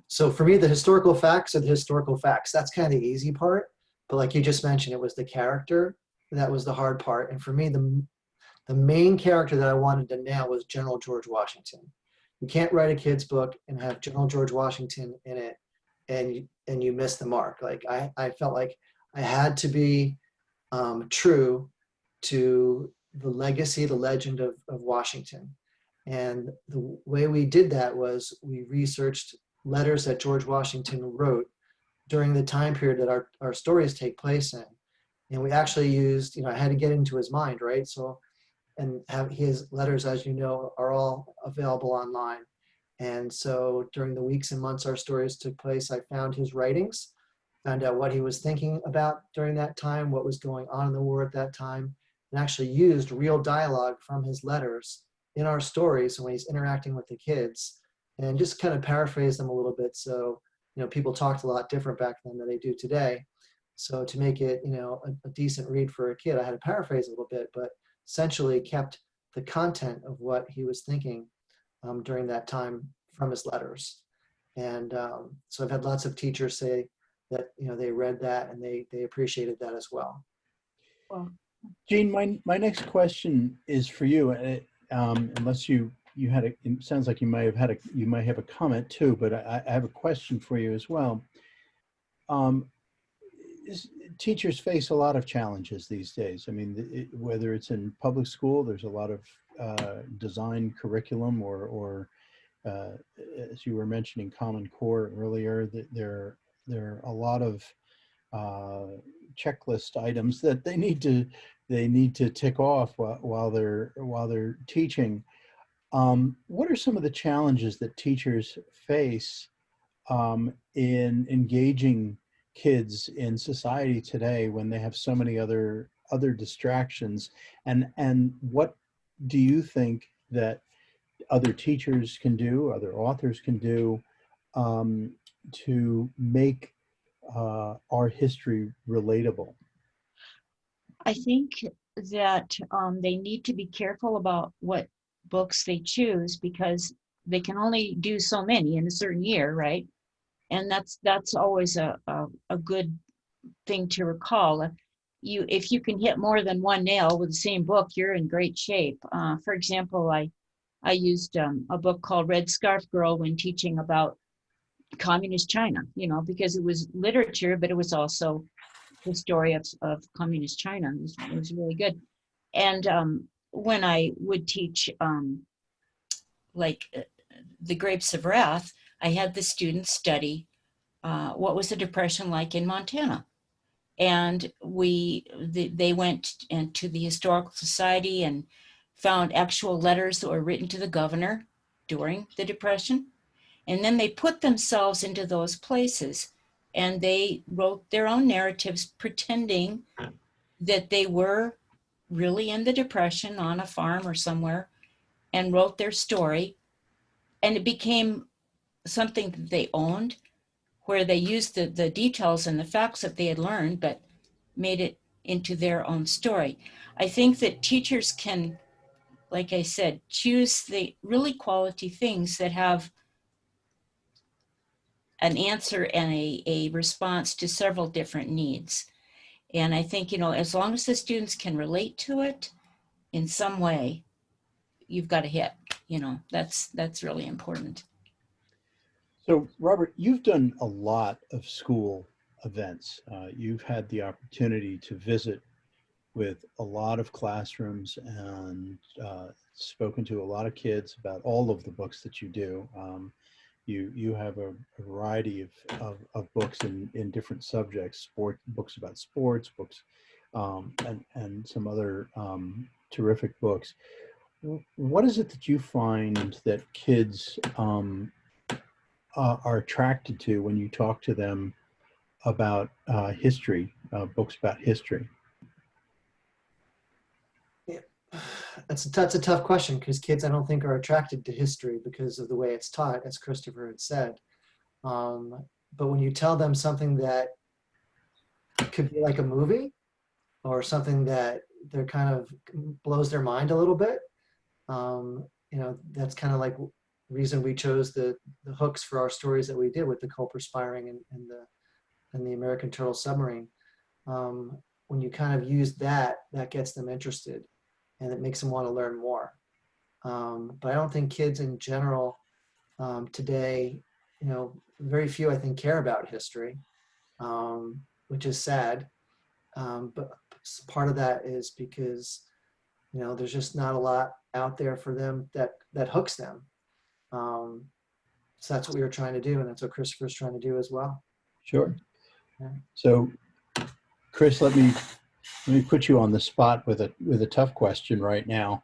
So for me, the historical facts are the historical facts. That's kind of the easy part. But like you just mentioned, it was the character that was the hard part. And for me, the main character that I wanted to nail was General George Washington. You can't write a kid's book and have General George Washington in it and you miss the mark. Like I felt like I had to be true to the legacy, the legend of Washington. And the way we did that was we researched letters that George Washington wrote during the time period that our stories take place in. And we actually used, I had to get into his mind, right? So, and have his letters, as you know, are all available online. And so during the weeks and months our stories took place, I found his writings, found out what he was thinking about during that time, what was going on in the war at that time, and actually used real dialogue from his letters in our stories when he's interacting with the kids, and just kind of paraphrase them a little bit. So, people talked a lot different back then than they do today. So to make it, a decent read for a kid, I had to paraphrase a little bit, but essentially kept the content of what he was thinking during that time from his letters. And so I've had lots of teachers say that, they read that and they appreciated that as well. Well, Jean, my next question is for you. Unless you had it sounds like you might have a comment too, but I have a question for you as well. Teachers face a lot of challenges these days. I mean, whether it's in public school, there's a lot of design curriculum, or as you were mentioning, Common Core earlier, that there are a lot of checklist items that they need to tick off while they're teaching. What are some of the challenges that teachers face in engaging kids in society today when they have so many other distractions, and what do you think that other teachers can do, other authors can do, to make our history relatable? I think that they need to be careful about what books they choose, because they can only do so many in a certain year, right? And that's always a good thing to recall. If you can hit more than one nail with the same book, you're in great shape. For example, I used a book called Red Scarf Girl when teaching about communist China, because it was literature, but it was also the story of communist China. It was really good. And when I would teach The Grapes of Wrath, I had the students study what was the Depression like in Montana. And they went into the Historical Society and found actual letters that were written to the governor during the Depression. And then they put themselves into those places and they wrote their own narratives, pretending that they were really in the Depression on a farm or somewhere, and wrote their story. And it became something that they owned, where they used the details and the facts that they had learned, but made it into their own story. I think that teachers can, like I said, choose the really quality things that have an answer and a response to several different needs. And I think, as long as the students can relate to it, in some way, you've got a hit. You know, that's really important. So, Robert, you've done a lot of school events. You've had the opportunity to visit with a lot of classrooms and spoken to a lot of kids about all of the books that you do. You have a variety of books in different subjects, books about sports, books, and some other terrific books. What is it that you find that kids are attracted to when you talk to them about history, books about history? Yeah. That's a tough question, because kids, I don't think, are attracted to history because of the way it's taught, as Christopher had said. But when you tell them something that could be like a movie, or something that they're kind of blows their mind a little bit, you know, that's kind of like reason we chose the hooks for our stories that we did with the Culper Spiring and the American Turtle Submarine. When you kind of use that gets them interested, and it makes them want to learn more. But I don't think kids in general today, you know, very few, I think, care about history, which is sad. But part of that is because, you know, there's just not a lot out there for them that hooks them. So that's what we were trying to do, and that's what Christopher's trying to do as well. Sure. Yeah. So, Chris, let me put you on the spot with a tough question right now.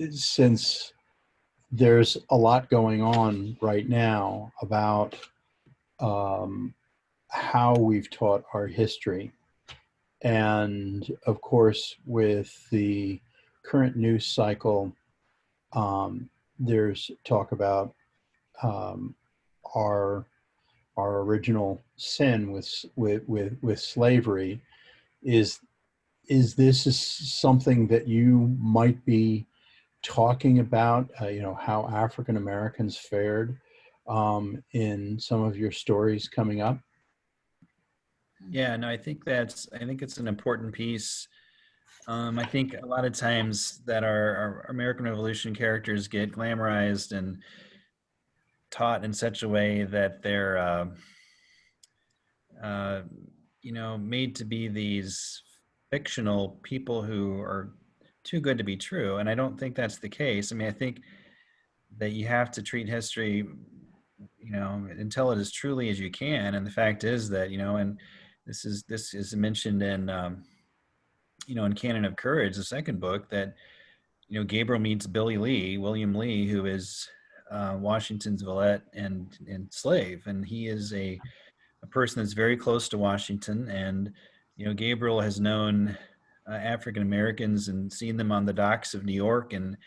Since there's a lot going on right now about how we've taught our history, and of course, with the current news cycle, there's talk about our original sin with slavery. Is this something that you might be talking about? You know, how African Americans fared in some of your stories coming up? Yeah, no, I think it's an important piece. I think a lot of times that our American Revolution characters get glamorized and taught in such a way that they're, you know, made to be these fictional people who are too good to be true. And I don't think that's the case. I mean, I think that you have to treat history, you know, and tell it as truly as you can. And the fact is that, you know, and this is mentioned in, you know, in Canon of Courage, the second book, that, you know, Gabriel meets William Lee, who is Washington's valet and slave. And he is a person that's very close to Washington. And, you know, Gabriel has known African Americans and seen them on the docks of New York. And,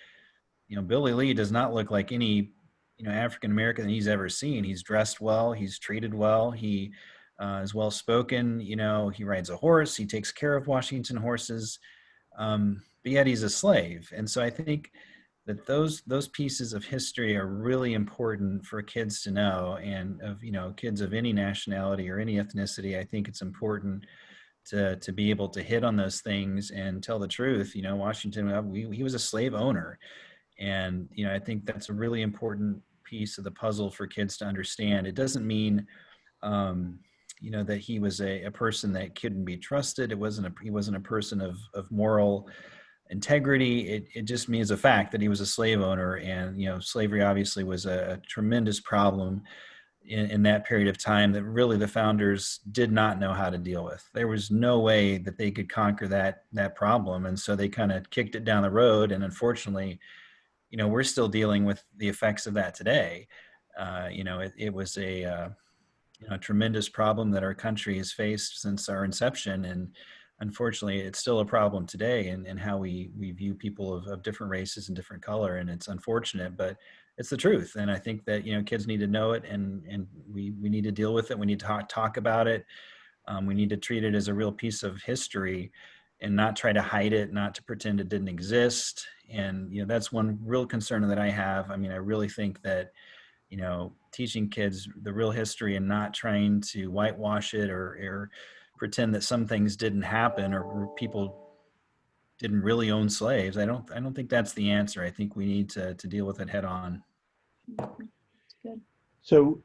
you know, Billy Lee does not look like any, you know, African American that he's ever seen. He's dressed well, he's treated well, he is well spoken, you know, he rides a horse, he takes care of Washington horses, but yet he's a slave. And so I think that those pieces of history are really important for kids to know, and of, you know, kids of any nationality or any ethnicity. I think it's important to be able to hit on those things and tell the truth. You know, Washington, he was a slave owner. And, you know, I think that's a really important piece of the puzzle for kids to understand. It doesn't mean, you know, that he was a person that couldn't be trusted. He wasn't a person of moral integrity. It just means a fact that he was a slave owner. And, you know, slavery obviously was a tremendous problem in that period of time that really the founders did not know how to deal with. There was no way that they could conquer that problem. And so they kind of kicked it down the road. And unfortunately, you know, we're still dealing with the effects of that today. You know, it was a you know, tremendous problem that our country has faced since our inception. And unfortunately, it's still a problem today in how we view people of different races and different color. And it's unfortunate, but it's the truth. And I think that, you know, kids need to know it, and we need to deal with it. We need to talk about it. We need to treat it as a real piece of history and not try to hide it, not to pretend it didn't exist. And, you know, that's one real concern that I have. I mean, I really think that, you know, teaching kids the real history and not trying to whitewash it or pretend that some things didn't happen or people didn't really own slaves. I don't think that's the answer. I think we need to deal with it head on. Good. So,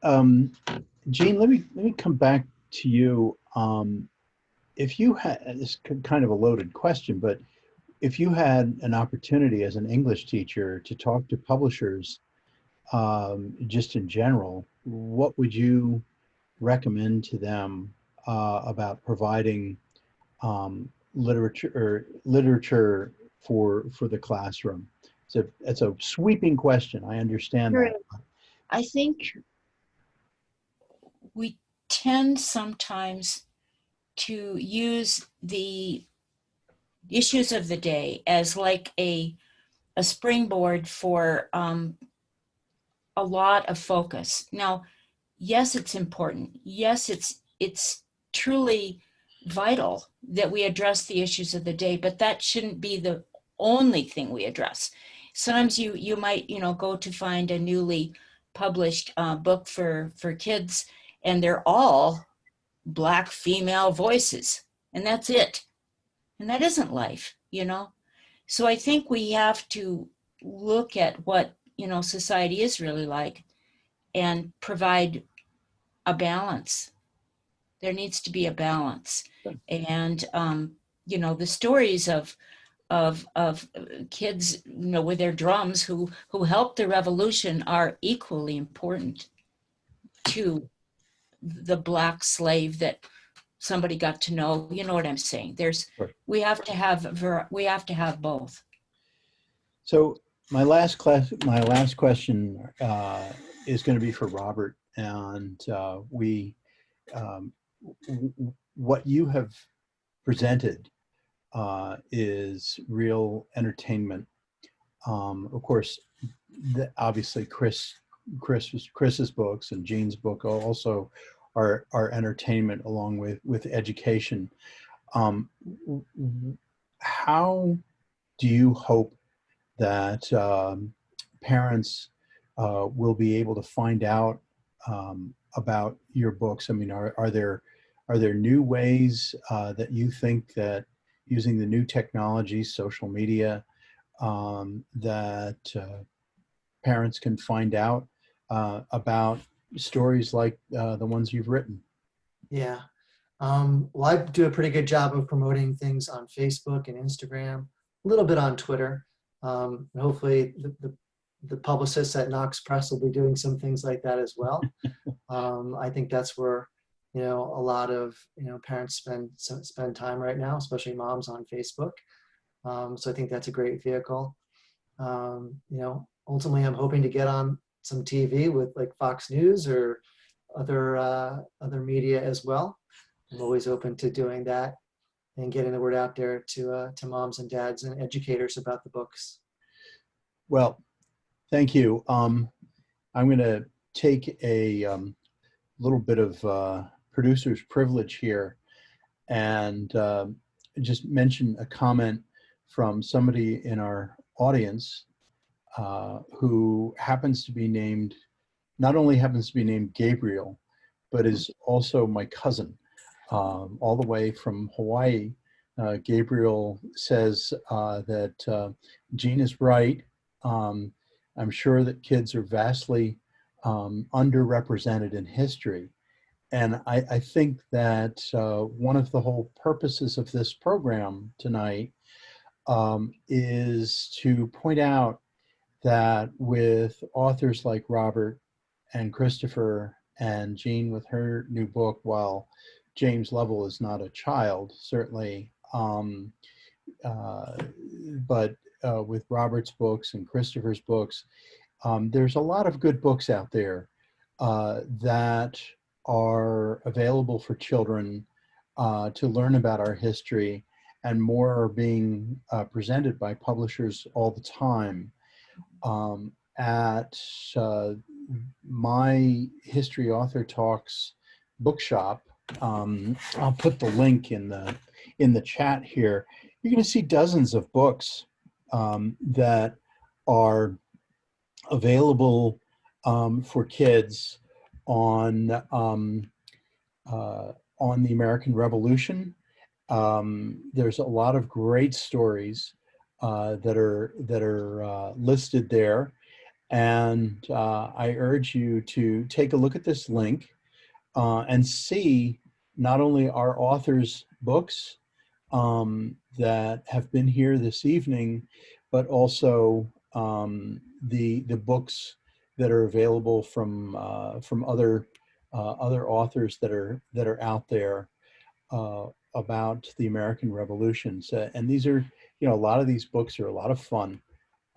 Jane, let me come back to you. If you had, this is kind of a loaded question, but if you had an opportunity as an English teacher to talk to publishers, just in general, what would you recommend to them about providing literature for the classroom? It's a sweeping question. I understand Sure. that. I think we tend sometimes to use the issues of the day as like a springboard for a lot of focus. Now, yes, it's important. Yes, it's truly vital that we address the issues of the day, but that shouldn't be the only thing we address. Sometimes you might go to find a newly published book for kids, and they're all Black female voices, and that's it. And that isn't life, So I think we have to look at what, society is really like and provide a balance. There needs to be a balance. And, the stories of kids, with their drums who helped the revolution are equally important to the Black slave that somebody got to know. You know what I'm saying? Sure. We have to have both. So my last question is going to be for Robert, and what you have presented is real entertainment. Of course, obviously Chris's books and Jean's book also are entertainment along with education. How do you hope that parents will be able to find out about your books? I mean, are there new ways that you think that using the new technologies, social media, that parents can find out about stories like the ones you've written? Yeah. Well, I do a pretty good job of promoting things on Facebook and Instagram, a little bit on Twitter. And hopefully the publicists at Knox Press will be doing some things like that as well. I think that's where, a lot of, parents spend time right now, especially moms on Facebook. So I think that's a great vehicle. Ultimately, I'm hoping to get on some TV with like Fox News or other media as well. I'm always open to doing that and getting the word out there to moms and dads and educators about the books. Well, thank you. I'm going to take a little bit of producer's privilege here and just mention a comment from somebody in our audience who happens to be named, not only happens to be named Gabriel, but is also my cousin, all the way from Hawaii. Gabriel says that Jean is right. I'm sure that kids are vastly underrepresented in history. And I think that one of the whole purposes of this program tonight is to point out that with authors like Robert and Christopher and Jean with her new book, while James Lovell is not a child, certainly, but with Robert's books and Christopher's books, there's a lot of good books out there that are available for children to learn about our history, and more are being presented by publishers all the time. At my History Author Talks bookshop, I'll put the link in the chat here. You're going to see dozens of books that are available for kids on the American Revolution There's a lot of great stories that are listed there. And I urge you to take a look at this link and see not only our authors' books that have been here this evening, but also the books that are available from other authors that are out there about the American Revolutions. And these are, a lot of these books are a lot of fun.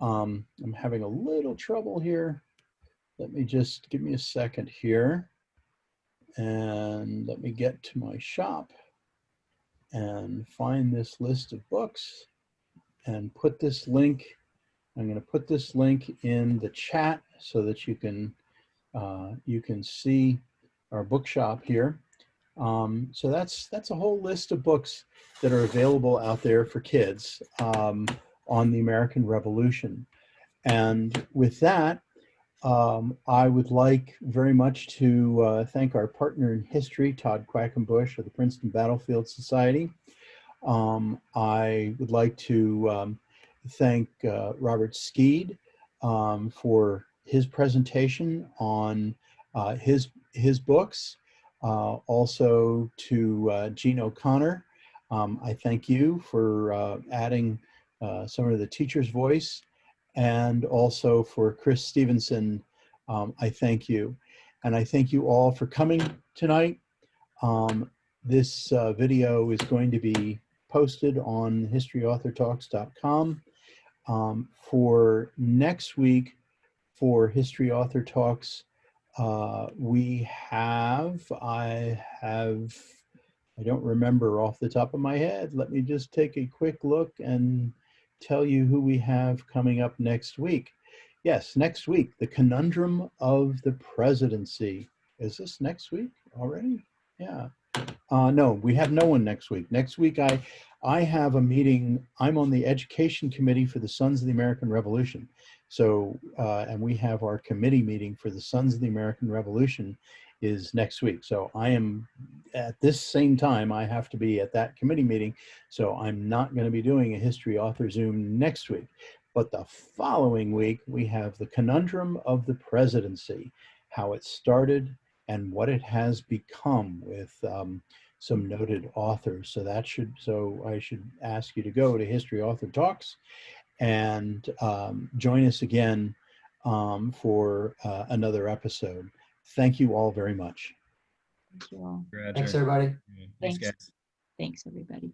I'm having a little trouble here. Let me just give me a second here. And let me get to my shop and find this list of books and put this link. I'm going to put this link in the chat so that you can see our bookshop here. So that's a whole list of books that are available out there for kids on the American Revolution. And with that, I would like very much to thank our partner in history, Todd Quackenbush of the Princeton Battlefield Society. I would like to thank Robert Skeed for his presentation on his books. Also to Gene O'Connor, I thank you for adding some of the teacher's voice. And also for Chris Stevenson, I thank you. And I thank you all for coming tonight. This video is going to be posted on HistoryAuthorTalks.com. For next week, for History Author Talks, I don't remember off the top of my head. Let me just take a quick look and tell you who we have coming up next week. Yes, next week, the Conundrum of the Presidency. Is this next week already? Yeah. No, we have no one next week. Next week, I have a meeting. I'm on the Education Committee for the Sons of the American Revolution. So, and we have our committee meeting for the Sons of the American Revolution is next week. So I am at this same time, I have to be at that committee meeting. So I'm not going to be doing a History Author Zoom next week. But the following week, we have the Conundrum of the Presidency, how it started and what it has become with some noted authors. So I should ask you to go to History Author Talks and join us again for another episode. Thank you all very much. Thank you all. Thanks, everybody. Thanks, Thanks. guys. Thanks, everybody.